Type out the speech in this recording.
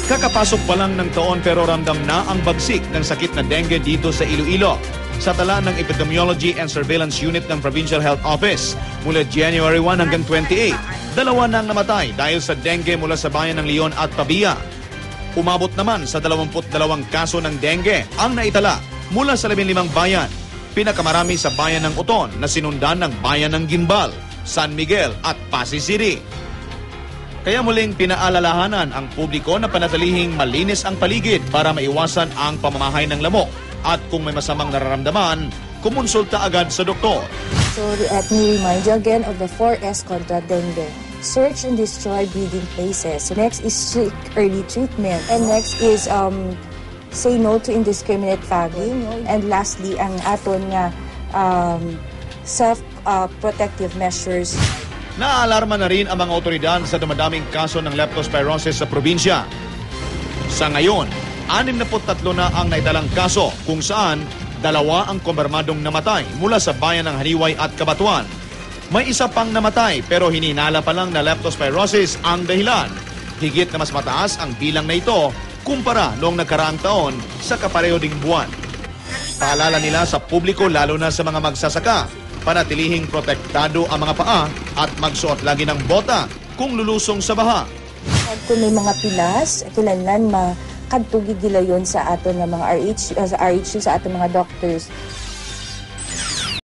Kakapasok pa lang ng taon pero ramdam na ang bagsik ng sakit na dengue dito sa Iloilo. Sa tala ng Epidemiology and Surveillance Unit ng Provincial Health Office, mula January 1 hanggang 28, 2 nang namatay dahil sa dengue mula sa bayan ng Leon at Pabia. Umabot naman sa 22 kaso ng dengue ang naitala mula sa 15 bayan. Pinakamarami sa bayan ng Uton na sinundan ng bayan ng Gimbal, San Miguel at Pasig City. Kaya muling pinaalalahanan ang publiko na panatilihing malinis ang paligid para maiwasan ang pamamahay ng lamok. At kung may masamang nararamdaman, kumonsulta agad sa doktor. So let me remind you again of the 4S contra dengue. Search and destroy breeding places. So next is seek early treatment. And next is say no to indiscriminate tagging. And lastly, ang aton nga self-protective measures. Naaalarma na rin ang mga otoridad sa dumadaming kaso ng leptospirosis sa probinsya. Sa ngayon, 63 na ang naitalang kaso kung saan 2 ang kumpirmadong namatay mula sa bayan ng Haniway at Cabatuan. May isa pang namatay pero hininala pa lang na leptospirosis ang dahilan. Higit na mas mataas ang bilang na ito kumpara noong nagkaraang taon sa kapareho ding buwan. Paalala nila sa publiko lalo na sa mga magsasaka, panatilihing protektado ang mga paa at magsuot lagi ng bota kung lulusong sa baha. At kung may mga pilas, kailangan makadtugid nila yon sa aton nga mga RH, sa RHU, sa aton mga doctors.